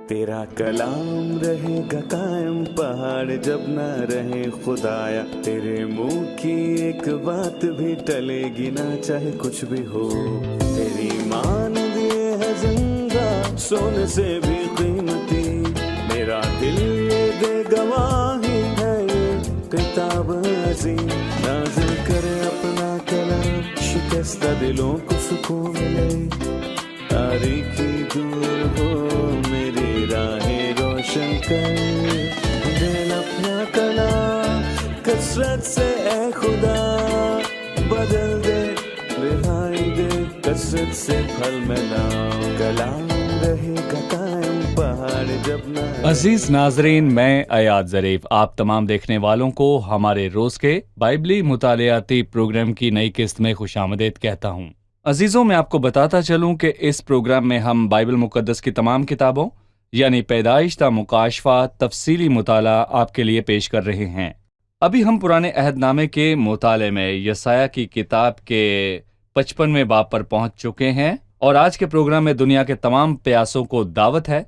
तेरा कलाम रहेगा कायम पहाड़ जब ना रहे खुदाया, तेरे मुंह की एक बात भी टलेगी ना चाहे कुछ भी हो। तेरी मान दिए है जिंदा सोने से भी कीमती, मेरा दिल ये दे गवाही है ये किताब अजीम। नाज़िल करे अपना कलाम, शिकस्ता दिलों को सुकून मिले, तारीखी दूर हो मेरी राहें रोशन कर। दिल अपना कलाम कसरत से ए खुदा बदल दे, रिहाई दे कसरत से फल मिला, कलाम रहेगा कायम पहाड़ जब ना। अजीज नाजरीन, मैं अयाद ज़रीफ आप तमाम देखने वालों को हमारे रोज के बाइबली मुतालियाती प्रोग्राम की नई किस्त में खुशामदीद कहता हूँ। अजीजों, मैं आपको बताता चलूं कि इस प्रोग्राम में हम बाइबल मुकद्दस की तमाम किताबों यानी पैदाइश ता मुकाशफा तफसीली मुताला आपके लिए पेश कर रहे हैं। अभी हम पुराने अहदनामे के मुताले में यसाया की किताब के 55वें बाब पर पहुंच चुके हैं और आज के प्रोग्राम में दुनिया के तमाम प्यासों को दावत है।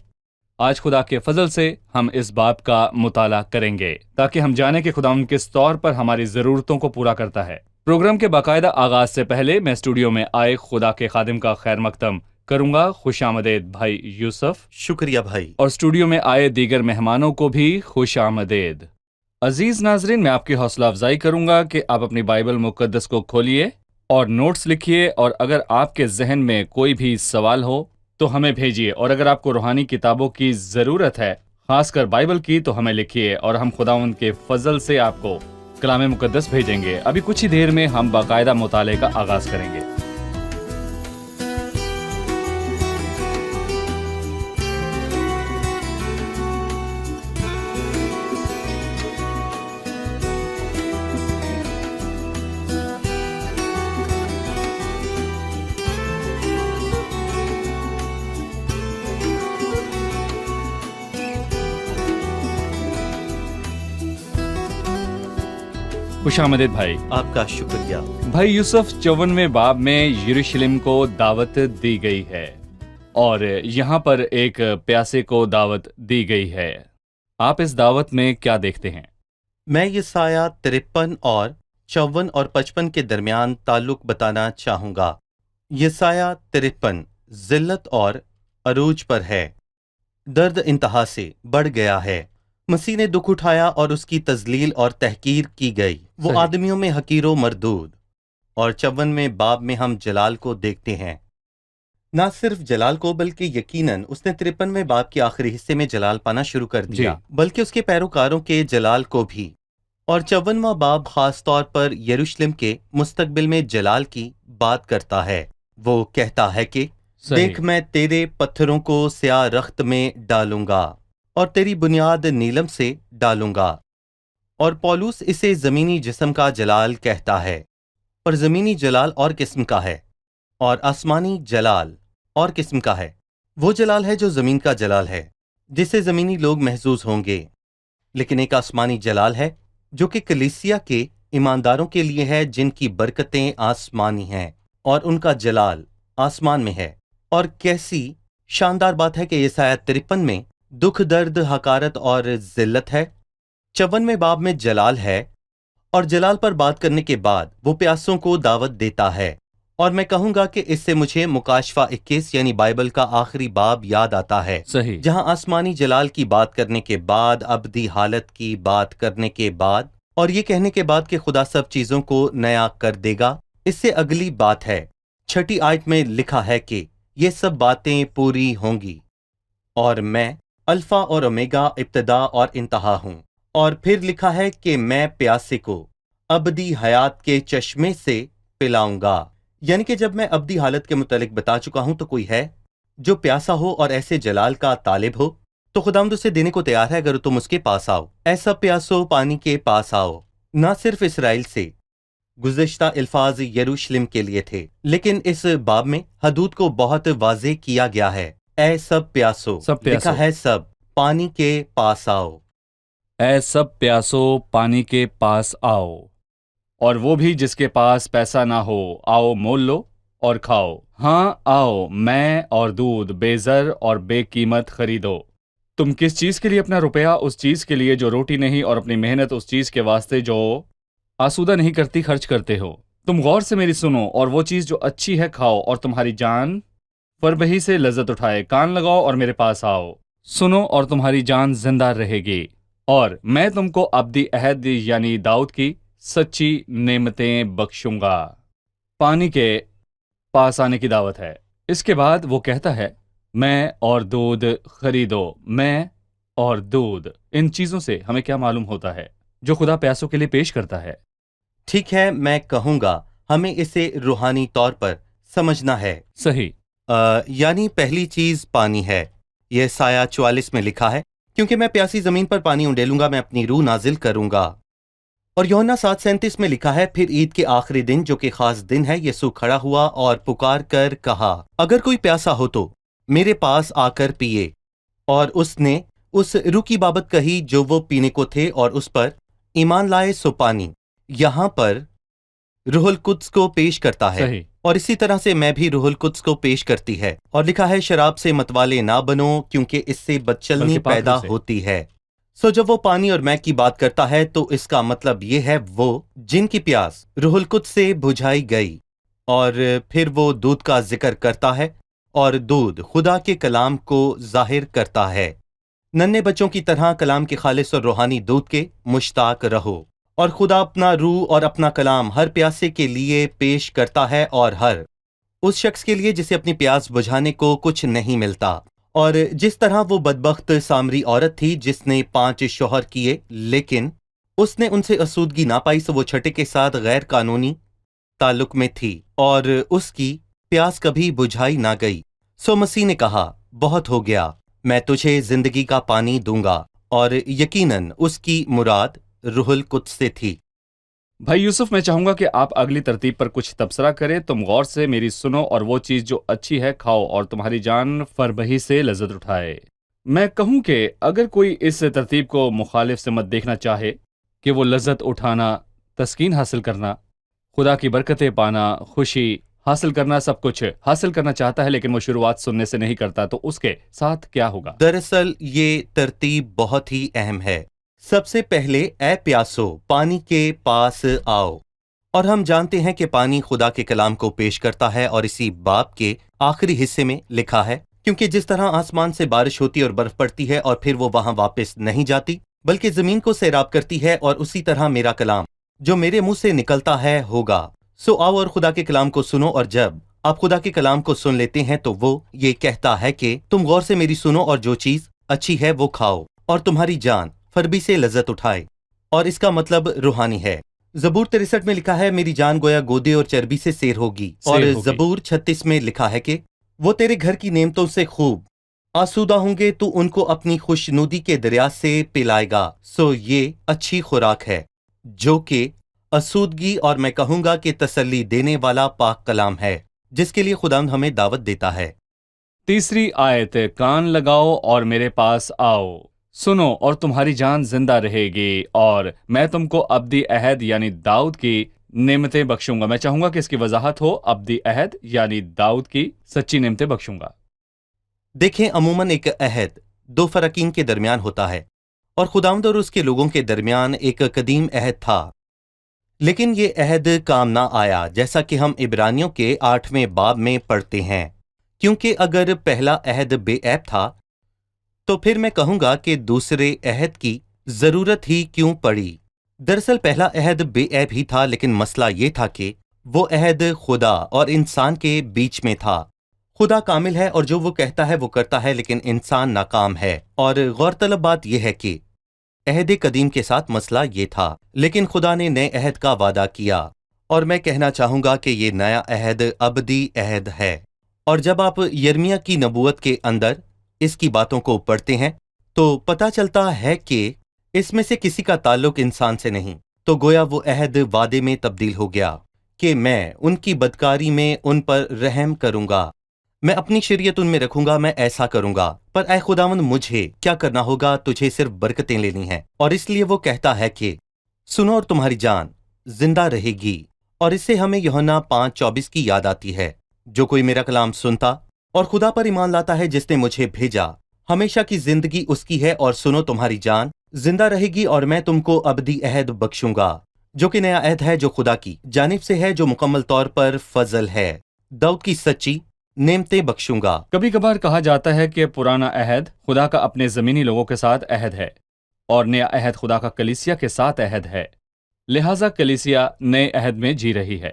आज खुदा के फजल से हम इस बाब का मुताला करेंगे ताकि हम जाने कि खुदा किस तौर पर हमारी ज़रूरतों को पूरा करता है। प्रोग्राम के बाकायदा आगाज से पहले मैं स्टूडियो में आए खुदा के खादिम का खैर मकदम करूंगा। खुशामदीद भाई यूसुफ। शुक्रिया भाई। और स्टूडियो में आए दीगर मेहमानों को भी खुशामदीद। अजीज नाजरीन, मैं आपकी हौसला अफजाई करूंगा कि आप अपनी बाइबल मुकद्दस को खोलिए और नोट्स लिखिए, और अगर आपके जहन में कोई भी सवाल हो तो हमें भेजिए, और अगर आपको रूहानी किताबों की ज़रूरत है खासकर बाइबल की तो हमें लिखिए और हम खुदावंद के फजल से आपको कलाम मुकद्दस भेजेंगे। अभी कुछ ही देर में हम बाकायदा मुताले का आगाज करेंगे। खुशामदीद भाई। आपका शुक्रिया भाई यूसुफ, 54वें बाब में यरूशलेम को दावत दी गई है और यहाँ पर एक प्यासे को दावत दी गई है। आप इस दावत में क्या देखते हैं? मैं यसाया 53 और 54 और 55 के दरमियान ताल्लुक बताना चाहूँगा। यसाया 53 जिल्लत और अरूज पर है। दर्द इंतहा से बढ़ गया है। मसीह ने दुख उठाया और उसकी तजलील और तहकीर की गई। वो आदमियों में हकीरो मरदूद। और 54वें बाब में हम जलाल को देखते हैं। ना सिर्फ जलाल को बल्कि यकीनन उसने 53वें बाब के आखिरी हिस्से में जलाल पाना शुरू कर दिया, बल्कि उसके पैरोकारों के जलाल को भी। और 54वां बाब खास तौर पर यरूशलेम के मुस्तकबिल में जलाल की बात करता है। वो कहता है कि देख, मैं तेरे पत्थरों को स्याह रख्त में डालूंगा और तेरी बुनियाद नीलम से डालूंगा। और पौलुस इसे जमीनी जिस्म का जलाल कहता है। पर जमीनी जलाल और किस्म का है और आसमानी जलाल और किस्म का है। वो जलाल है जो जमीन का जलाल है, जिसे जमीनी लोग महसूस होंगे। लेकिन एक आसमानी जलाल है जो कि कलीसिया के ईमानदारों के लिए है, जिनकी बरकतें आसमानी हैं और उनका जलाल आसमान में है। और कैसी शानदार बात है कि यसाया 53 में दुख, दर्द, हकारत और जिल्लत है। 54वें बाब में जलाल है और जलाल पर बात करने के बाद वो प्यासों को दावत देता है। और मैं कहूंगा कि इससे मुझे मुकाशफा 21 यानी बाइबल का आखिरी बाब याद आता है, जहां आसमानी जलाल की बात करने के बाद, अबदी हालत की बात करने के बाद और ये कहने के बाद कि खुदा सब चीजों को नया कर देगा, इससे अगली बात है 6ठी आयत में लिखा है कि ये सब बातें पूरी होंगी और मैं अल्फा और ओमेगा, इब्तदा और इंतहा हूं। और फिर लिखा है कि मैं प्यासे को अबदी हयात के चश्मे से पिलाऊंगा। यानी कि जब मैं अबदी हालत के मुतालिक बता चुका हूं तो कोई है जो प्यासा हो और ऐसे जलाल का तालिब हो तो खुदावंद उसे देने को तैयार है अगर तुम उसके पास आओ। ऐसा प्यासो पानी के पास आओ। ना सिर्फ इसराइल से गुज़िश्ता अल्फाज यरूशलेम के लिए थे, लेकिन इस बाब में हदूद को बहुत वाज़ेह किया गया है। ऐ सब प्यासो, लिखा है सब पानी के पास आओ। ऐ सब प्यासो पानी के पास आओ, और वो भी जिसके पास पैसा ना हो, आओ मोल लो और खाओ। हाँ आओ, मैं और दूध बेज़र और बेकीमत खरीदो। तुम किस चीज के लिए अपना रुपया उस चीज के लिए जो रोटी नहीं और अपनी मेहनत उस चीज के वास्ते जो आसूदा नहीं करती खर्च करते हो। तुम गौर से मेरी सुनो और वो चीज जो अच्छी है खाओ और तुम्हारी जान फरबही से लज्जत उठाए। कान लगाओ और मेरे पास आओ, सुनो और तुम्हारी जान जिंदा रहेगी और मैं तुमको अब्दी अहद यानी दाऊद की सच्ची नेमतें बख्शूंगा। पानी के पास आने की दावत है। इसके बाद वो कहता है मैं और दूध खरीदो। मैं और दूध, इन चीजों से हमें क्या मालूम होता है जो खुदा प्यासों के लिए पेश करता है? ठीक है, मैं कहूंगा हमें इसे रूहानी तौर पर समझना है। सही। यानी पहली चीज पानी है। यह साया 44 में लिखा है, क्योंकि मैं प्यासी जमीन पर पानी उंडेलूंगा, मैं अपनी रूह नाजिल करूंगा। और यूहन्ना 7:37 में लिखा है, फिर ईद के आखिरी दिन जो कि खास दिन है, यीशु खड़ा हुआ और पुकार कर कहा, अगर कोई प्यासा हो तो मेरे पास आकर पिए। और उसने उस रूह की बाबत कही जो वो पीने को थे और उस पर ईमान लाए सो पानी। यहाँ पर रूहुल कुद्स को पेश करता है। सही। और इसी तरह से मैं भी रूहुल कुद्स को पेश करती है। और लिखा है, शराब से मतवाले ना बनो क्योंकि इससे बदचलनी बल्कि पाक पैदा रूह से। होती है। सो जब वो पानी और मैं की बात करता है तो इसका मतलब ये है वो जिनकी प्यास रूहुल कुद्स से बुझाई गई। और फिर वो दूध का जिक्र करता है और दूध खुदा के कलाम को जाहिर करता है। नन्हे बच्चों की तरह कलाम के खालिस और रूहानी दूध के मुश्ताक रहो। और खुदा अपना रूह और अपना कलाम हर प्यासे के लिए पेश करता है और हर उस शख्स के लिए जिसे अपनी प्यास बुझाने को कुछ नहीं मिलता। और जिस तरह वो बदबख्त सामरी औरत थी जिसने 5 शौहर किए लेकिन उसने उनसे असूदगी ना पाई, सो वो छठे के साथ गैर कानूनी ताल्लुक में थी और उसकी प्यास कभी बुझाई ना गई। सो मसीह ने कहा, बहुत हो गया, मैं तुझे जिंदगी का पानी दूंगा। और यकीनन उसकी मुराद रूहुल कुद्स से थी। भाई यूसुफ, मैं चाहूंगा कि आप अगली तरतीब पर कुछ तबसरा करें। तुम गौर से मेरी सुनो और वो चीज जो अच्छी है खाओ और तुम्हारी जान फरबही से लज्जत उठाए। मैं कहूं कि अगर कोई इस तरतीब को मुखालिफ से मत देखना चाहे कि वो लज्जत उठाना, तस्कीन हासिल करना, खुदा की बरकतें पाना, खुशी हासिल करना, सब कुछ हासिल करना चाहता है लेकिन वो शुरुआत सुनने से नहीं करता, तो उसके साथ क्या होगा? दरअसल ये तरतीब बहुत ही अहम है। सबसे पहले ए प्यासो पानी के पास आओ। और हम जानते हैं कि पानी खुदा के कलाम को पेश करता है और इसी बाब के आखिरी हिस्से में लिखा है, क्योंकि जिस तरह आसमान से बारिश होती और बर्फ पड़ती है और फिर वो वहां वापस नहीं जाती बल्कि जमीन को सैराब करती है, और उसी तरह मेरा कलाम जो मेरे मुंह से निकलता है होगा। सो आओ और खुदा के कलाम को सुनो। और जब आप खुदा के कलाम को सुन लेते हैं तो वो ये कहता है कि तुम गौर से मेरी सुनो और जो चीज अच्छी है वो खाओ और तुम्हारी जान फरबी से लज्जत उठाए। और इसका मतलब रूहानी है। जबूर 63 में लिखा है, मेरी जान गोया गोदे और चर्बी से सेर होगी। और जबूर 36 में लिखा है कि वो तेरे घर की नेमतों से खूब आसूदा होंगे, तो उनको अपनी खुशनुदी के दरिया से पिलाएगा। सो ये अच्छी खुराक है जो कि आसूदगी और मैं कहूंगा कि तसल्ली देने वाला पाक कलाम है जिसके लिए खुदावंद हमें दावत देता है। तीसरी आयत, कान लगाओ और मेरे पास आओ, सुनो और तुम्हारी जान जिंदा रहेगी और मैं तुमको अब्दी अहद यानी दाऊद की नेमतें बख्शूंगा। मैं चाहूंगा कि इसकी वजाहत हो, अब्दी अहद यानी दाऊद की सच्ची नेमतें बख्शूंगा। देखें, अमूमन एक अहद दो फरकीन के दरमियान होता है और खुदावंद और उसके लोगों के दरमियान एक कदीम अहद था, लेकिन ये अहद काम ना आया, जैसा कि हम इब्रानियों के 8वें बाब में पढ़ते हैं। क्योंकि अगर पहला अहद बेऐब था तो फिर मैं कहूंगा कि दूसरे अहद की जरूरत ही क्यों पड़ी। दरअसल पहला अहद बेऐब ही था, लेकिन मसला ये था कि वो अहद खुदा और इंसान के बीच में था। खुदा कामिल है और जो वो कहता है वो करता है, लेकिन इंसान नाकाम है। और गौरतलब बात यह है कि अहद कदीम के साथ मसला ये था, लेकिन खुदा ने नए अहद का वादा किया और मैं कहना चाहूंगा कि ये नया अहद अबदी अहद है। और जब आप यर्मिया की नबूवत के अंदर इसकी बातों को पढ़ते हैं तो पता चलता है कि इसमें से किसी का ताल्लुक इंसान से नहीं, तो गोया वो अहद वादे में तब्दील हो गया कि मैं उनकी बदकारी में उन पर रहम करूंगा, मैं अपनी शरीयत उनमें रखूंगा, मैं ऐसा करूंगा। पर ऐ खुदावंद, मुझे क्या करना होगा? तुझे सिर्फ बरकतें लेनी है। और इसलिए वो कहता है कि सुनो और तुम्हारी जान जिंदा रहेगी। और इससे हमें यूहन्ना 5:24 की याद आती है, जो कोई मेरा कलाम सुनता और खुदा पर ईमान लाता है जिसने मुझे भेजा, ہمیشہ کی زندگی اس کی ہے، اور سنو تمہاری جان زندہ رہے گی، اور میں تم کو ابدی عہد بخشوں گا، جو کہ نیا عہد ہے جو خدا کی جانب سے ہے، جو مکمل طور پر فضل ہے۔ داؤد کی سچی نعمتیں بخشوں گا۔ کبھی کبھار کہا جاتا ہے کہ پرانا عہد خدا کا اپنے زمینی لوگوں کے ساتھ عہد ہے اور نیا عہد خدا کا کلیسیا کے ساتھ عہد ہے، لہٰذا کلیسیا نئے عہد میں جی رہی ہے۔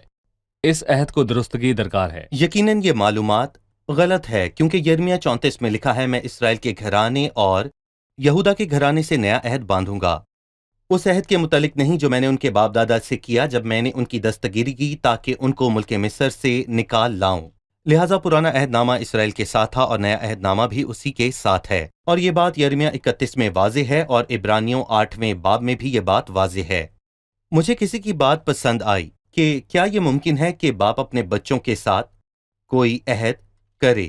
اس عہد کو درستگی درکار ہے۔ یقیناً یہ معلومات غلط ہے، کیونکہ یرمیہ 34 میں لکھا ہے، میں اسرائیل کے گھرانے اور یہودا کے گھرانے سے نیا عہد باندھوں گا، اس عہد کے متعلق نہیں جو میں نے ان کے باپ دادا سے کیا جب میں نے ان کی دستگیری کی تاکہ ان کو ملک مصر سے نکال لاؤں۔ لہٰذا پرانا عہد نامہ اسرائیل کے ساتھ تھا اور نیا عہد نامہ بھی اسی کے ساتھ ہے، اور یہ بات یرمیہ 31 میں واضح ہے، اور عبرانیوں 8ویں باب میں بھی یہ بات واضح ہے۔ مجھے کسی کی بات پسند آئی کہ کیا یہ ممکن ہے کہ باپ اپنے بچوں کے ساتھ کوئی عہد کرے،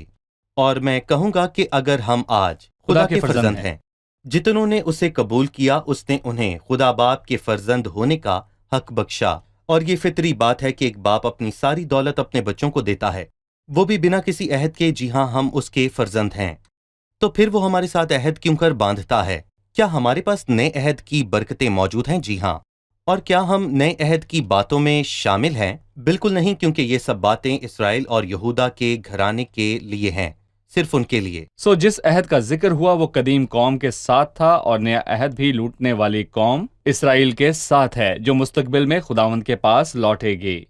اور میں کہوں گا کہ اگر ہم آج خدا کے فرزند ہیں، جتنوں نے اسے قبول کیا اس نے انہیں خدا باپ کے فرزند ہونے کا حق بخشا، اور یہ فطری بات ہے کہ ایک باپ اپنی ساری دولت اپنے بچوں کو دیتا ہے، وہ بھی بنا کسی عہد کے۔ جی ہاں، ہم اس کے فرزند ہیں، تو پھر وہ ہمارے ساتھ عہد کیوں کر باندھتا ہے؟ کیا ہمارے پاس نئے عہد کی برکتیں موجود ہیں؟ جی ہاں۔ اور کیا ہم نئے عہد کی باتوں میں شامل ہیں؟ بالکل نہیں، کیونکہ یہ سب باتیں اسرائیل اور یہودا کے گھرانے کے لیے ہیں، صرف ان کے لیے۔ جس عہد کا ذکر ہوا وہ قدیم قوم کے ساتھ تھا، اور نیا عہد بھی لوٹنے والی قوم اسرائیل کے ساتھ ہے، جو مستقبل میں خداوند کے پاس لوٹے گی۔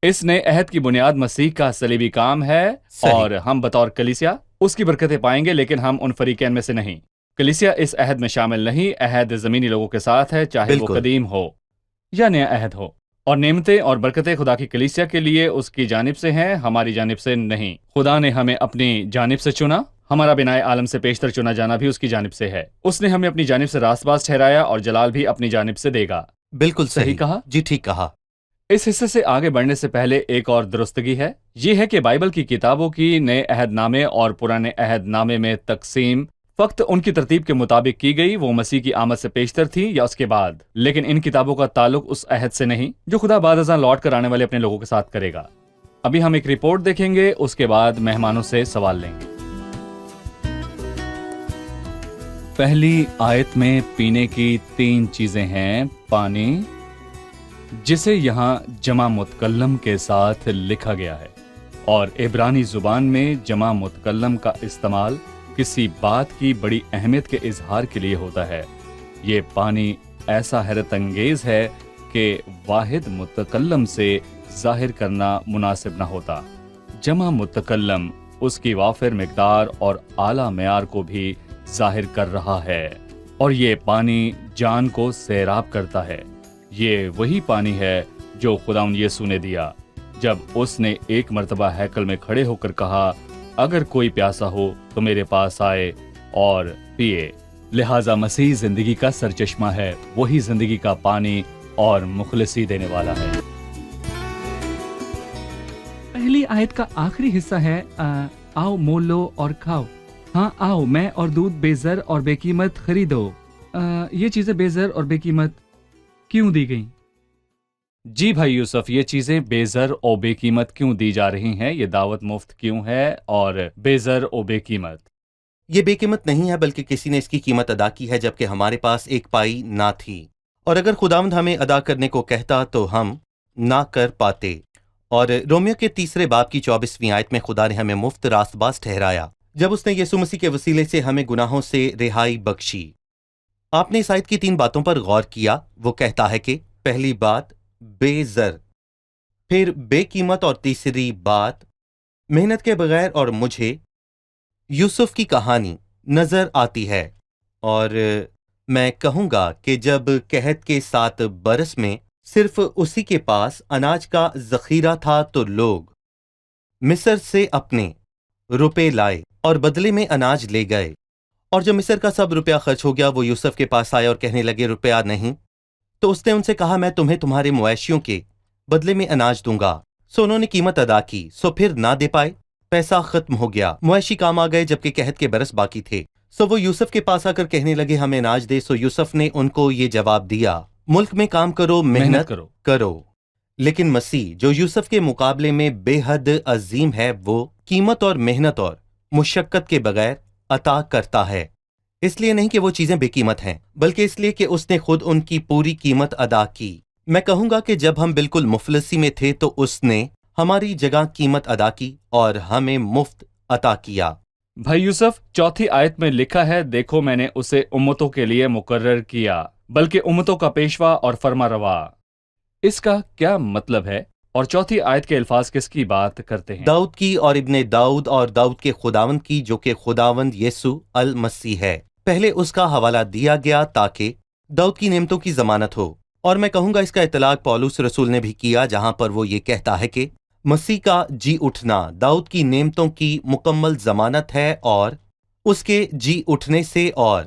اس نئے عہد کی بنیاد مسیح کا صلیبی کام ہے، صحیح۔ اور ہم بطور کلیسیا اس کی برکتیں پائیں گے، لیکن ہم ان فریقین میں سے نہیں۔ کلیسیا اس عہد میں شامل نہیں، عہد زمینی لوگوں کے ساتھ ہے، چاہے وہ بالکل۔ قدیم ہو یا نیا عہد ہو، اور نعمتیں اور برکتیں خدا کی کلیسیا کے لیے اس کی جانب سے ہیں، ہماری جانب سے نہیں۔ خدا نے ہمیں اپنی جانب سے چنا، ہمارا بنائے عالم سے پیشتر چنا جانا بھی اس کی جانب سے ہے۔ اس نے ہمیں اپنی جانب سے راست باز ٹھہرایا، اور جلال بھی اپنی جانب سے دے گا۔ بالکل صحیح کہا؟ جی، ٹھیک کہا۔ اس حصے سے آگے بڑھنے سے پہلے ایک اور درستگی ہے، یہ ہے کہ بائبل کی کتابوں کی نئے عہد نامے اور پرانے عہد نامے میں تقسیم فقط ان کی ترتیب کے مطابق کی گئی، وہ مسیح کی آمد سے پیشتر تھی یا اس کے بعد، لیکن ان کتابوں کا تعلق اس عہد سے نہیں جو خدا بعد ازاں لوٹ کر آنے والے اپنے لوگوں کے ساتھ کرے گا۔ ابھی ہم ایک رپورٹ دیکھیں گے، اس کے بعد مہمانوں سے سوال لیں گے۔ پہلی آیت میں پینے کی 3 چیزیں ہیں۔ پانی، جسے یہاں جمع متکلم کے ساتھ لکھا گیا ہے، اور عبرانی زبان میں جمع متکلم کا استعمال کسی بات کی بڑی اہمیت کے اظہار کے لیے ہوتا ہے۔ یہ پانی ایسا حیرت انگیز ہے کہ واحد متکلم سے ظاہر کرنا مناسب نہ ہوتا۔ جمع متکلم اس کی وافر مقدار اور اعلیٰ معیار کو بھی ظاہر کر رہا ہے، اور یہ پانی جان کو سیراب کرتا ہے۔ یہ وہی پانی ہے جو خداوند یسوع نے دیا جب اس نے ایک مرتبہ ہیکل میں کھڑے ہو کر کہا، اگر کوئی پیاسا ہو تو میرے پاس آئے اور پیے۔ لہٰذا مسیح زندگی کا سرچشمہ ہے، وہی زندگی کا پانی اور مخلصی دینے والا ہے۔ پہلی آیت کا آخری حصہ ہے آؤ مول لو اور کھاؤ۔ ہاں آؤ، میں اور دودھ بے زر اور بے قیمت خریدو۔ یہ چیزیں بے زر اور بے قیمت کیوں دی گئیں؟ جی بھائی یوسف، یہ چیزیں بے زر اور بے قیمت کیوں دی جا رہی ہیں؟ یہ دعوت مفت کیوں ہے اور بے زر اور بے قیمت؟ یہ بے قیمت نہیں ہے، بلکہ کسی نے اس کی قیمت ادا کی ہے جبکہ ہمارے پاس ایک پائی نہ تھی، اور اگر خداوند ہمیں ادا کرنے کو کہتا تو ہم نہ کر پاتے۔ اور رومیو کے 3 باب کی 24ویں آیت میں خدا نے ہمیں مفت راست باز ٹھہرایا جب اس نے یسوع مسیح کے وسیلے سے ہمیں گناہوں سے رہائی بخشی۔ آپ نے اس آیت کی 3 باتوں پر غور کیا۔ وہ کہتا ہے کہ پہلی بات بے زر، پھر بے قیمت، اور تیسری بات محنت کے بغیر، اور مجھے یوسف کی کہانی نظر آتی ہے، اور میں کہوں گا کہ جب قحط کے 7 برس میں صرف اسی کے پاس اناج کا ذخیرہ تھا تو لوگ مصر سے اپنے روپے لائے اور بدلے میں اناج لے گئے، اور جب مصر کا سب روپیہ خرچ ہو گیا وہ یوسف کے پاس آئے اور کہنے لگے روپیہ نہیں، تو اس نے ان سے کہا میں تمہیں تمہارے مویشیوں کے بدلے میں اناج دوں گا۔ سو انہوں نے قیمت ادا کی، سو پھر نہ دے پائے، پیسہ ختم ہو گیا، مویشی کام آ گئے جبکہ قحط کے برس باقی تھے، سو وہ یوسف کے پاس آ کر کہنے لگے ہمیں اناج دے۔ سو یوسف نے ان کو یہ جواب دیا، ملک میں کام کرو، محنت کرو۔ لیکن مسیح جو یوسف کے مقابلے میں بے حد عظیم ہے، وہ قیمت اور محنت اور مشقت کے بغیر عطا کرتا ہے، اس لیے نہیں کہ وہ چیزیں بے قیمت ہیں، بلکہ اس لیے کہ اس نے خود ان کی پوری قیمت ادا کی۔ میں کہوں گا کہ جب ہم بالکل مفلسی میں تھے تو اس نے ہماری جگہ قیمت ادا کی اور ہمیں مفت عطا کیا۔ بھائی یوسف، چوتھی آیت میں لکھا ہے، دیکھو میں نے اسے امتوں کے لیے مقرر کیا، بلکہ امتوں کا پیشوا اور فرما روا۔ اس کا کیا مطلب ہے؟ اور چوتھی آیت کے الفاظ کس کی بات کرتے ہیں؟ داؤد کی اور ابن داؤد اور داؤد کے خداوند کی، جو کہ خداوند یسوع المسیح ہے۔ پہلے اس کا حوالہ دیا گیا تاکہ داؤد کی نعمتوں کی ضمانت ہو، اور میں کہوں گا اس کا اطلاق پولس رسول نے بھی کیا، جہاں پر وہ یہ کہتا ہے کہ مسیح کا جی اٹھنا داؤد کی نعمتوں کی مکمل ضمانت ہے، اور اس کے جی اٹھنے سے اور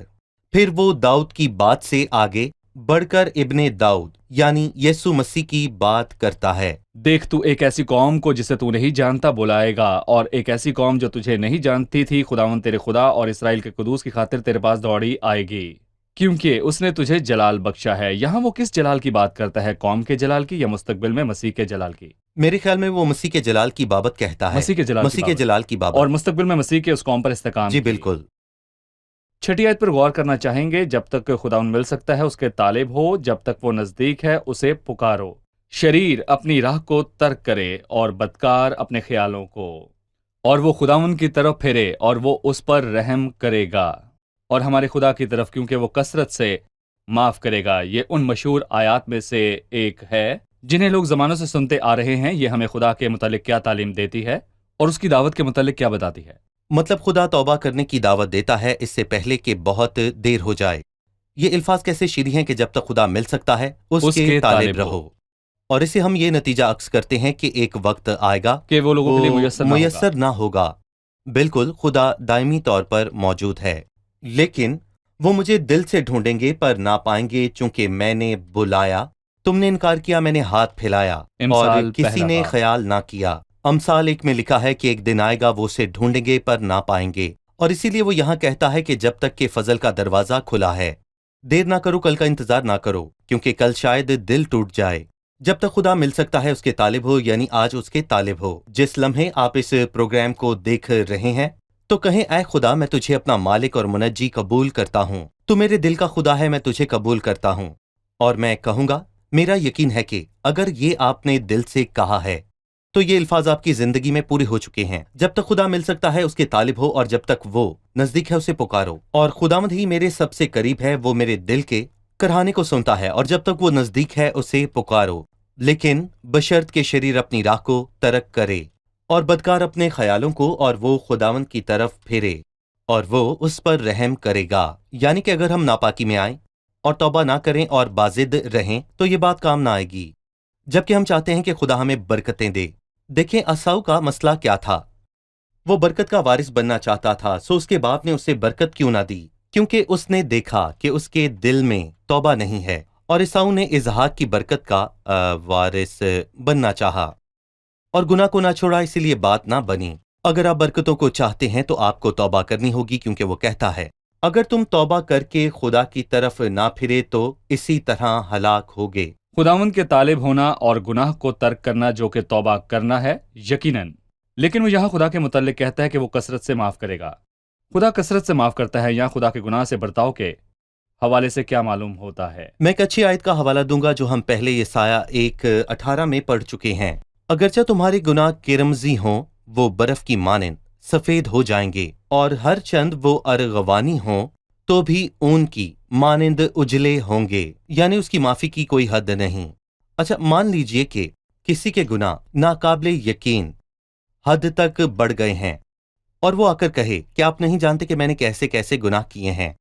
پھر وہ داؤد کی بات سے آگے بڑھ کر ابن داؤد یعنی یسوع مسیح کی بات کرتا ہے۔ دیکھ، تو ایک ایسی قوم کو جسے تو نہیں جانتا بلائے گا، اور ایک ایسی قوم جو تجھے نہیں جانتی تھی خداوند تیرے خدا اور اسرائیل کے قدوس کی خاطر تیرے پاس دوڑی آئے گی، کیونکہ اس نے تجھے جلال بخشا ہے۔ یہاں وہ کس جلال کی بات کرتا ہے؟ قوم کے جلال کی یا مستقبل میں مسیح کے جلال کی؟ میرے خیال میں وہ مسیح کے جلال کی بابت کہتا ہے، مسیح کے جلال کی مسیح کے بابت۔ جلال کی بابت، اور مستقبل میں مسیح کے اس قوم پر استحکام جی کی۔ بالکل۔ چھٹی آیت پر غور کرنا چاہیں گے، جب تک خداوند مل سکتا ہے اس کے طالب ہو، جب تک وہ نزدیک ہے اسے پکارو۔ شریر اپنی راہ کو ترک کرے اور بدکار اپنے خیالوں کو، اور وہ خداوند کی طرف پھرے اور وہ اس پر رحم کرے گا، اور ہمارے خدا کی طرف، کیونکہ وہ کثرت سے معاف کرے گا۔ یہ ان مشہور آیات میں سے ایک ہے جنہیں لوگ زمانوں سے سنتے آ رہے ہیں۔ یہ ہمیں خدا کے متعلق کیا تعلیم دیتی ہے اور اس کی دعوت کے متعلق کیا بتاتی ہے؟ مطلب خدا توبہ کرنے کی دعوت دیتا ہے اس سے پہلے کہ بہت دیر ہو جائے۔ یہ الفاظ کیسے شیریں ہیں کہ جب تک خدا مل سکتا ہے اس کے طالب رہو، اور اسے ہم یہ نتیجہ عکس کرتے ہیں کہ ایک وقت آئے گا کہ وہ لوگوں کے لیے میسر نہ ہوگا۔ بالکل، خدا دائمی طور پر موجود ہے، لیکن وہ مجھے دل سے ڈھونڈیں گے پر نہ پائیں گے، چونکہ میں نے بلایا، تم نے انکار کیا، میں نے ہاتھ پھیلایا اور کسی نے خیال نہ کیا۔ امثال 1 میں لکھا ہے کہ ایک دن آئے گا وہ اسے ڈھونڈیں گے پر نہ پائیں گے، اور اسی لیے وہ یہاں کہتا ہے کہ جب تک کہ فضل کا دروازہ کھلا ہے، دیر نہ کرو، کل کا انتظار نہ کرو، کیونکہ کل شاید دل ٹوٹ جائے۔ جب تک خدا مل سکتا ہے اس کے طالب ہو، یعنی آج اس کے طالب ہو۔ جس لمحے آپ اس پروگرام کو دیکھ رہے ہیں تو کہیں، اے خدا، میں تجھے اپنا مالک اور منجی قبول کرتا ہوں، تو میرے دل کا خدا ہے، میں تجھے قبول کرتا ہوں۔ اور میں کہوں گا، میرا یقین ہے کہ اگر یہ آپ نے دل سے کہا ہے تو یہ الفاظ آپ کی زندگی میں پورے ہو چکے ہیں۔ جب تک خدا مل سکتا ہے اس کے طالب ہو، اور جب تک وہ نزدیک ہے اسے پکارو۔ اور خداوند ہی میرے سب سے قریب ہے، وہ میرے دل کے کرہانے کو سنتا ہے، اور جب تک وہ نزدیک ہے اسے پکارو، لیکن بشرط کے شریر اپنی راہ کو ترک کرے اور بدکار اپنے خیالوں کو، اور وہ خداوند کی طرف پھرے اور وہ اس پر رحم کرے گا۔ یعنی کہ اگر ہم ناپاکی میں آئیں اور توبہ نہ کریں اور بازد رہیں تو یہ بات کام نہ آئے گی، جبکہ ہم چاہتے ہیں کہ خدا ہمیں برکتیں دے۔ دیکھیں عیساؤ کا مسئلہ کیا تھا، وہ برکت کا وارث بننا چاہتا تھا، سو اس کے باپ نے اسے برکت کیوں نہ دی؟ کیونکہ اس نے دیکھا کہ اس کے دل میں توبہ نہیں ہے، اور عیساؤ نے اظہار کی برکت کا وارث بننا چاہا اور گناہ کو نہ چھوڑا، اسی لیے بات نہ بنی۔ اگر آپ برکتوں کو چاہتے ہیں تو آپ کو توبہ کرنی ہوگی، کیونکہ وہ کہتا ہے اگر تم توبہ کر کے خدا کی طرف نہ پھرے تو اسی طرح ہلاک ہوگے۔ خداوند کے طالب ہونا اور گناہ کو ترک کرنا جو کہ توبہ کرنا ہے، یقیناً، لیکن وہ یہاں خدا کے متعلق کہتا ہے کہ وہ کثرت سے معاف کرے گا۔ خدا کثرت سے معاف کرتا ہے، یا خدا کے گناہ سے برتاؤ کے حوالے سے کیا معلوم ہوتا ہے؟ میں ایک اچھی آیت کا حوالہ دوں گا جو ہم پہلے یسایہ 1:18 میں پڑھ چکے ہیں۔ اگرچہ تمہارے گناہ کرمزی ہوں، وہ برف کی مانند سفید ہو جائیں گے، اور ہر چند وہ ارغوانی ہوں تو بھی اون کی مانند اجلے ہوں گے، یعنی اس کی معافی کی کوئی حد نہیں۔ اچھا، مان لیجئے کہ کسی کے گناہ ناقابل یقین حد تک بڑھ گئے ہیں، اور وہ آ کر کہے کہ آپ نہیں جانتے کہ میں نے کیسے کیسے گناہ کیے ہیں،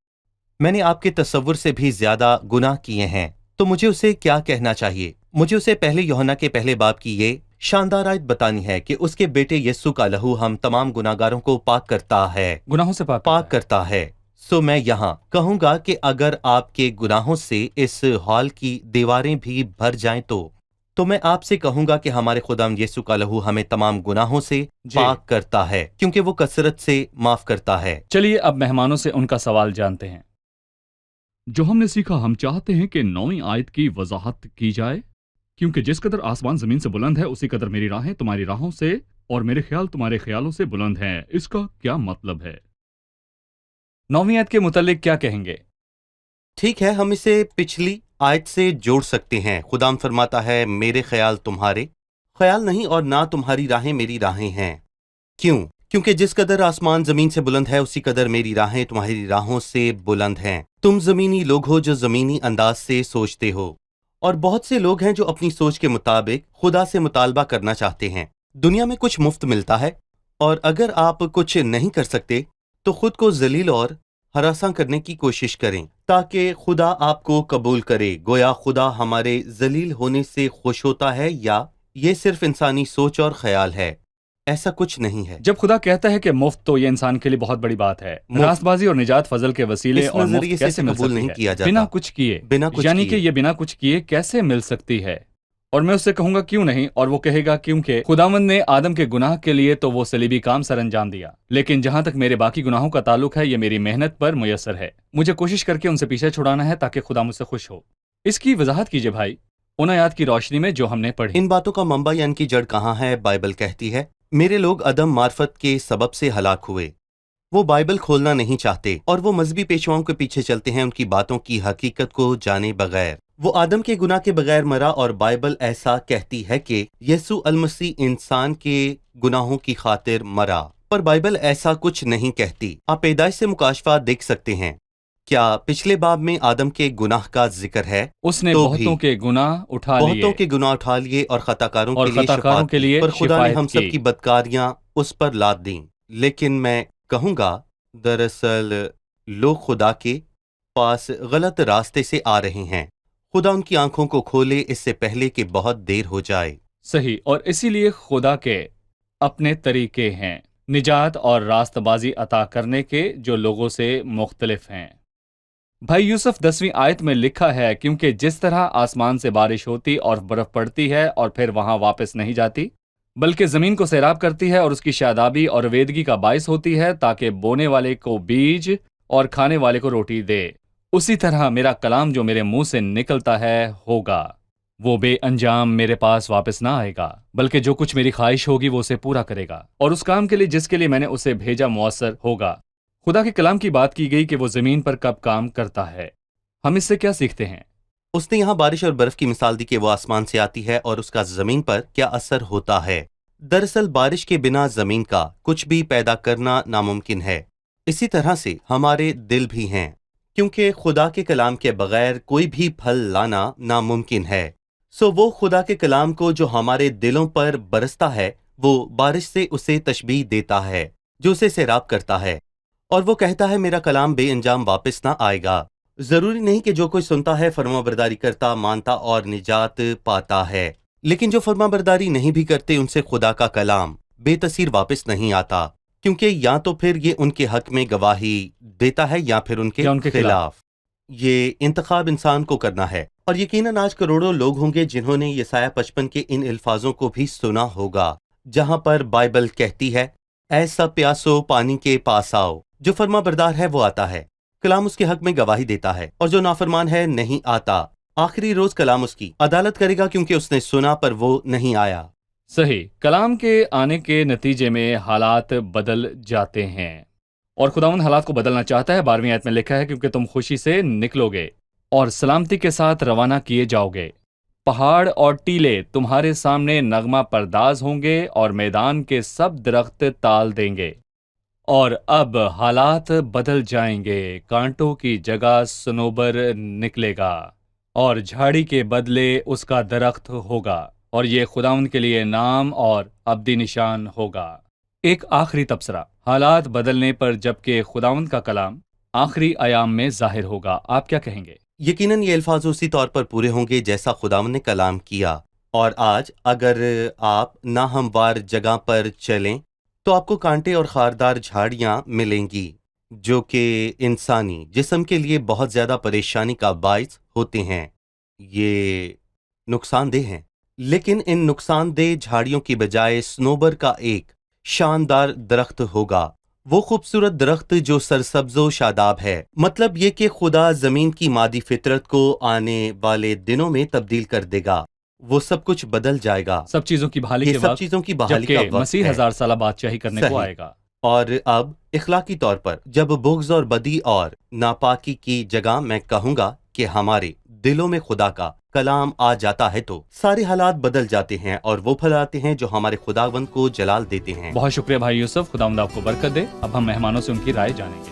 میں نے آپ کے تصور سے بھی زیادہ گناہ کیے ہیں، تو مجھے اسے کیا کہنا چاہیے؟ مجھے اسے پہلے یوحنا کے پہلے باب کی یہ شاندار آیت بتانی ہے کہ اس کے بیٹے یسوع کا لہو ہم تمام گناہگاروں کو پاک کرتا ہے، گناہوں سے پاک کرتا ہے۔ سو میں یہاں کہوں گا کہ اگر آپ کے گناہوں سے اس ہال کی دیواریں بھی بھر جائیں تو میں آپ سے کہوں گا کہ ہمارے خداوند یسوع کا لہو ہمیں تمام گناہوں سے پاک کرتا ہے، کیونکہ وہ کثرت سے معاف کرتا ہے۔ چلیے اب مہمانوں سے ان کا سوال جانتے ہیں۔ جو ہم نے سیکھا، ہم چاہتے ہیں کہ 9ویں آیت کی وضاحت کی جائے، کیونکہ جس قدر آسمان زمین سے بلند ہے اسی قدر میری راہیں تمہاری راہوں سے اور میرے خیال تمہارے خیالوں سے بلند ہیں۔ اس کا کیا مطلب ہے؟ 9वीं आयत के मुतालिक क्या कहेंगे? ठीक है, हम इसे पिछली आयत से जोड़ सकते हैं। खुदाम फरमाता है, मेरे ख्याल तुम्हारे ख्याल नहीं और ना तुम्हारी राहें मेरी राहें हैं। क्यों? क्योंकि जिस कदर आसमान जमीन से बुलंद है उसी कदर मेरी राहें तुम्हारी राहों से बुलंद हैं। तुम जमीनी लोग हो जो जमीनी अंदाज से सोचते हो, और बहुत से लोग हैं जो अपनी सोच के मुताबिक खुदा से मुतालबा करना चाहते हैं। दुनिया में कुछ मुफ्त मिलता है, और अगर आप कुछ नहीं कर सकते तो खुद को जलील और हरासा करने की कोशिश करें ताकि खुदा आपको कबूल करे। गोया खुदा हमारे जलील होने से खुश होता है, या ये सिर्फ इंसानी सोच और ख्याल है? ऐसा कुछ नहीं है। जब खुदा कहता है कि मुफ्त, तो ये इंसान के लिए बहुत बड़ी बात है। मुफ्त। रास्तबाजी और निजात फजल के वसीले इस और नजरिए मुफ्त से कैसे मिल कबूल सकती नहीं है? किया जाता। बिना कुछ किए, बिना कुछ यानी कि किए। ये बिना कुछ किए कैसे मिल सकती है? और मैं उससे कहूंगा क्यों नहीं, और वो कहेगा क्योंकि खुदावंद ने आदम के गुनाह के लिए तो वो सलीबी काम सर अंजाम दिया, लेकिन जहां तक मेरे बाकी गुनाहों का ताल्लुक है, ये मेरी मेहनत पर मुयस्सर है। मुझे कोशिश करके उनसे पीछे छुड़ाना है ताकि खुदा मुझसे खुश हो। इसकी वजाहत कीजिए भाई, उन आयात की रोशनी में जो हमने पढ़ी। इन बातों का मंबा यानी की जड़ कहाँ है? बाइबल कहती है, मेरे लोग अदम मार्फत के सबब से हलाक हुए। वो बाइबल खोलना नहीं चाहते और वो मजहबी पेशवाओं के पीछे चलते हैं उनकी बातों की हकीकत को जाने बगैर। वो आदम के गुनाह के बगैर मरा, और बाइबल ऐसा कहती है कि यीशु अलमसीह इंसान के गुनाहों की खातिर मरा, पर बाइबल ऐसा कुछ नहीं कहती। आप पैदाइश से मुकाशफा देख सकते हैं। क्या पिछले बाब में आदम के गुनाह का जिक्र है? उसने तो बहुतों भी के गुनाह उठा लिए बहुतों के गुनाह उठा लिए और खताकारों और के लिए खताकारों शफाअत के की, लिए पर खुदा ने शिफायत हम सब की। की बदकारियां उस पर लाद दी। लेकिन मैं कहूंगा, दरअसल लोग खुदा के पास गलत रास्ते से आ रहे हैं। खुदा उनकी आंखों को खोले इससे पहले कि बहुत देर हो जाए। सही, और इसीलिए खुदा के अपने तरीके हैं निजात और रास्तबाजी अता करने के, जो लोगों से मुख्तलिफ हैं। भाई यूसुफ 10वीं आयत में लिखा है, क्योंकि जिस तरह आसमान से बारिश होती और बर्फ पड़ती है और फिर वहां वापस नहीं जाती, बल्कि जमीन को सैराब करती है और उसकी शादाबी और वेदगी का बायस होती है ताकि बोने वाले को बीज और खाने वाले को रोटी दे, उसी तरह मेरा कलाम जो मेरे मुंह से निकलता है होगा। वो बेअंजाम मेरे पास वापस ना आएगा, बल्कि जो कुछ मेरी ख्वाहिश होगी वो उसे पूरा करेगा, और उस काम के लिए जिसके लिए मैंने उसे भेजा मुअस्सर होगा। खुदा के कलाम की बात की गई कि वो जमीन पर कब काम करता है। हम इससे क्या सीखते हैं? उसने यहाँ बारिश और बर्फ की मिसाल दी कि वो आसमान से आती है और उसका जमीन पर क्या असर होता है। दरअसल बारिश के बिना जमीन का कुछ भी पैदा करना नामुमकिन है। इसी तरह से हमारे दिल भी हैं, क्योंकि खुदा के कलाम के बगैर कोई भी फल लाना नामुमकिन है। सो वो खुदा के कलाम को जो हमारे दिलों पर बरसता है, वो बारिश से उसे तशबीह देता है जो उसे सैराब करता है, और वो कहता है मेरा कलाम बेअंजाम वापस ना आएगा। जरूरी नहीं कि जो कोई सुनता है फरमाबरदारी करता, मानता और निजात पाता है, लेकिन जो फरमाबरदारी नहीं भी करते उनसे खुदा का कलाम बेतसीर वापस नहीं आता, क्योंकि या तो फिर ये उनके हक में गवाही देता है या फिर उनके खिलाफ। ये इंतखाब इंसान को करना है, और यकीनन आज करोड़ों लोग होंगे जिन्होंने यसाया 55 के इन अल्फाजों को भी सुना होगा, जहां पर बाइबल कहती है, ऐसा प्यासो पानी के पास आओ। जो फरमाबरदार है वो आता है, कलाम उसके हक में गवाही देता है, और जो नाफरमान है नहीं आता। आखिरी रोज कलाम उसकी अदालत करेगा, क्योंकि उसने सुना पर वो नहीं आया। सही, कलाम के आने के नतीजे में हालात बदल जाते हैं, और खुदावंद हालात को बदलना चाहता है। 12वीं आयत में लिखा है, क्योंकि तुम खुशी से निकलोगे और सलामती के साथ रवाना किए जाओगे। पहाड़ और टीले तुम्हारे सामने नगमा परदाज होंगे और मैदान के सब दरख्त ताल देंगे। और अब हालात बदल जाएंगे, कांटों की जगह सनोबर निकलेगा और झाड़ी के बदले उसका दरख्त होगा, और ये खुदावंद के लिए नाम और अब्दी निशान होगा। एक आखिरी तबसरा, हालात बदलने पर जबकि खुदावंद का कलाम आखिरी अयाम में जाहिर होगा। आप क्या कहेंगे? यकीनन ये अल्फाज उसी तौर पर पूरे होंगे जैसा खुदावंद ने कलाम किया। और आज अगर आप नाहमवार जगह पर चलें तो आपको कांटे और खारदार झाड़ियां मिलेंगी, जो कि इंसानी जिस्म के लिए बहुत ज्यादा परेशानी का बायस होते हैं। ये नुकसानदेह हैं, लेकिन इन नुकसानदेह झाड़ियों की बजाय स्नोबर का एक शानदार दरख्त होगा। वो खूबसूरत दरख्त जो सरसब्जो शादाब है। मतलब ये कि खुदा जमीन की मादी फितरत को आने वाले दिनों में तब्दील कर देगा। वो सब कुछ बदल जाएगा। सब चीजों की बहाली ये के सब वक्त, चीजों की बहाली का जबकि वक्त मसीह है। 1000 साल बाद शाही करने को सही। आएगा। اور اب اخلاقی طور پر جب بغض اور بدی اور ناپاکی کی جگہ میں کہوں گا کہ ہمارے دلوں میں خدا کا کلام آ جاتا ہے تو سارے حالات بدل جاتے ہیں اور وہ پھل آتے ہیں جو ہمارے خداوند کو جلال دیتے ہیں۔ بہت شکریہ بھائی یوسف، خداوند آپ کو برکت دے۔ اب ہم مہمانوں سے ان کی رائے جانیں گے۔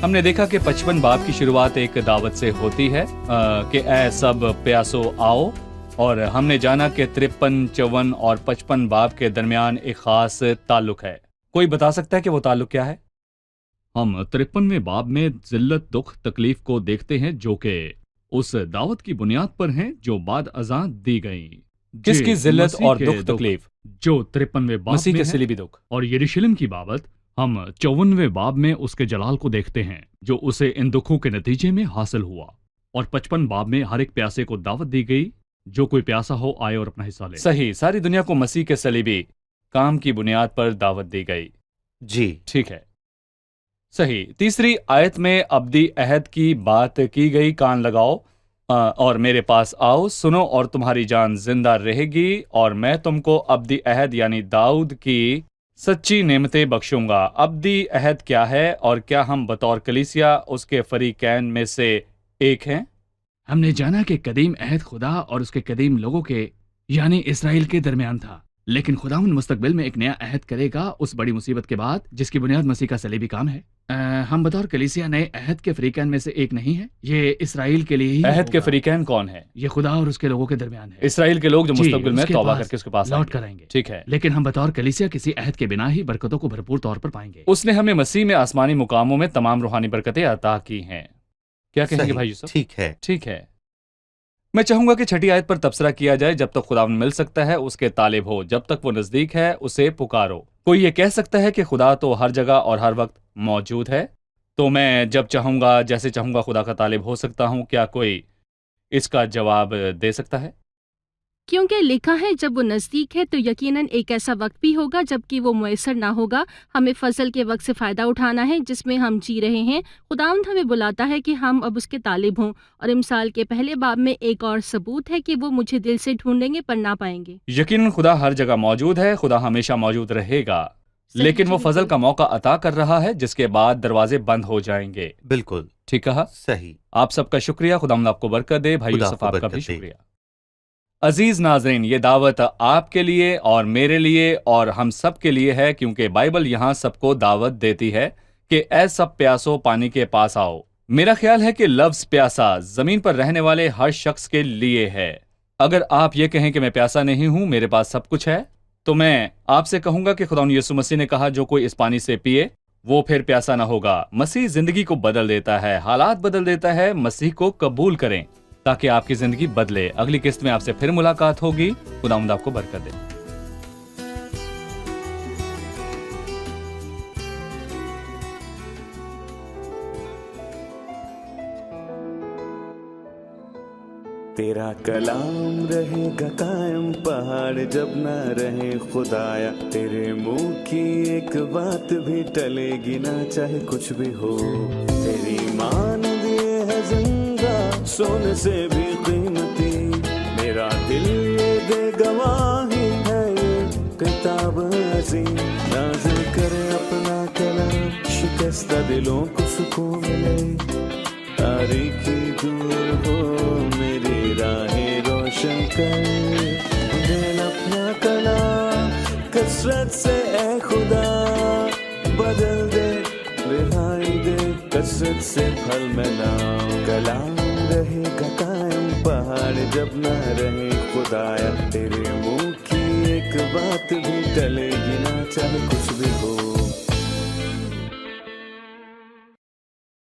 ہم نے دیکھا کہ 55 باب کی شروعات ایک دعوت سے ہوتی ہے کہ اے سب پیاسو آؤ، اور ہم نے جانا کہ 53، 54 اور 55 باب کے درمیان ایک خاص تعلق ہے۔ کوئی بتا سکتا ہے کہ وہ تعلق کیا ہے؟ ہم 53ویں باب میں ذلت، دکھ، تکلیف کو دیکھتے ہیں جو کہ اس دعوت کی بنیاد پر ہیں جو بعد ازاں دی گئی۔ کس کی ذلت اور دکھ تکلیف؟ جو 53ویں باب مسیح میں کے ہے، صلیبی دکھ۔ اور یروشلم کی بابت ہم 54ویں باب میں اس کے جلال کو دیکھتے ہیں جو اسے ان دکھوں کے نتیجے میں حاصل ہوا، اور 55 باب میں ہر ایک پیاسے کو دعوت دی گئی، جو کوئی پیاسا ہو آئے اور اپنا حصہ لے۔ صحیح، ساری دنیا کو مسیح کے صلیبی کام کی بنیاد پر دعوت دی گئی۔ جی ٹھیک ہے، صحیح۔ تیسری آیت میں ابدی عہد کی بات کی گئی، کان لگاؤ اور میرے پاس آؤ، سنو اور تمہاری جان زندہ رہے گی، اور میں تم کو ابدی عہد یعنی داؤد کی سچی نعمتیں بخشوں گا۔ ابدی عہد کیا ہے، اور کیا ہم بطور کلیسیا اس کے فریقین میں سے ایک ہیں؟ ہم نے جانا کہ قدیم عہد خدا اور اس کے قدیم لوگوں کے یعنی اسرائیل کے درمیان تھا، لیکن خداوند مستقبل میں ایک نیا عہد کرے گا اس بڑی مصیبت کے بعد جس کی بنیاد مسیح کا صلیبی کام ہے۔ ہم بطور کلیسیا نئے عہد کے فریقین میں سے ایک نہیں ہیں، یہ اسرائیل کے لیے ہی عہد کے ہوگا۔ فریقین کون ہیں؟ یہ خدا اور اس کے لوگوں کے درمیان ہے، اسرائیل کے لوگ جو جی، مستقبل میں اس کے توبہ پاس کر کے اس کے پاس لوٹ آئیں کر گے۔ آئیں گے۔ ٹھیک ہے، لیکن ہم بطور کلیسیا کسی عہد کے بنا ہی برکتوں کو بھرپور طور پر پائیں گے۔ اس نے ہمیں مسیح میں آسمانی مقاموں میں تمام روحانی برکتیں عطا کی ہیں۔ کیا کہیں گے صحیح، بھائی یوسف؟ ٹھیک ہے۔ ٹھیک ہے، میں چاہوں گا کہ چھٹی آیت پر تبصرہ کیا جائے، جب تک خداوند مل سکتا ہے اس کے طالب ہو، جب تک وہ نزدیک ہے اسے پکارو۔ کوئی یہ کہہ سکتا ہے کہ خدا تو ہر جگہ اور ہر وقت موجود ہے، تو میں جب چاہوں گا جیسے چاہوں گا خدا کا طالب ہو سکتا ہوں؟ کیا کوئی اس کا جواب دے سکتا ہے؟ کیونکہ لکھا ہے جب وہ نزدیک ہے تو یقیناً ایک ایسا وقت بھی ہوگا جب کہ وہ میسر نہ ہوگا۔ ہمیں فضل کے وقت سے فائدہ اٹھانا ہے جس میں ہم جی رہے ہیں۔ خداوند ہمیں بلاتا ہے کہ ہم اب اس کے طالب ہوں، اور امثال کے پہلے باب میں ایک اور ثبوت ہے کہ وہ مجھے دل سے ڈھونڈیں گے پر نہ پائیں گے۔ یقیناً خدا ہر جگہ موجود ہے، خدا ہمیشہ موجود رہے گا، لیکن وہ فضل کا موقع عطا کر رہا ہے جس کے بعد دروازے بند ہو جائیں گے۔ بالکل ٹھیک کہا؟ صحیح۔ آپ سب کا شکریہ، خداوند آپ کو برکت دے۔ بھائی خدا یوسف کو آپ کا برکت بھی دے۔ شکریہ۔ عزیز ناظرین، یہ دعوت آپ کے لیے اور میرے لیے اور ہم سب کے لیے ہے، کیونکہ بائبل یہاں سب کو دعوت دیتی ہے کہ اے سب پیاسو پانی کے پاس آؤ۔ میرا خیال ہے کہ لفظ پیاسا زمین پر رہنے والے ہر شخص کے لیے ہے۔ اگر آپ یہ کہیں کہ میں پیاسا نہیں ہوں، میرے پاس سب کچھ ہے، تو میں آپ سے کہوں گا کہ خداوند یسوع مسیح نے کہا جو کوئی اس پانی سے پیے وہ پھر پیاسا نہ ہوگا۔ مسیح زندگی کو بدل دیتا ہے، حالات بدل دیتا ہے۔ مسیح کو قبول کریں تاکہ آپ کی زندگی بدلے۔ اگلی قسط میں آپ سے پھر ملاقات ہوگی۔ خداوند آپ کو برکت دے۔ تیرا کلام رہے گا قائم، پہاڑ جب نہ رہے خدایا، تیرے منہ کی ایک بات بھی ٹلے گی نہ، چاہے کچھ بھی ہو۔ تیری مانند یہ ہے زندہ، سونے سے بھی قیمتی، میرا دل یہ دے گواہی ہے، یہ کتاب عظیم نازل کرے اپنا کلام، شکستہ دلوں کو سکون ملے، تاریکی دور ہو میری راہیں روشن کر، دل اپنا کلام کثرت سے اے خدا بدل دے، رہائی دے کثرت سے پھل ملاؤ۔ کلام رہے گا قائم، پہاڑ جب نہ رہے خدایا، تیرے منہ کی ایک بات بھی ٹلے گی نہ، چاہے کچھ بھی ہو۔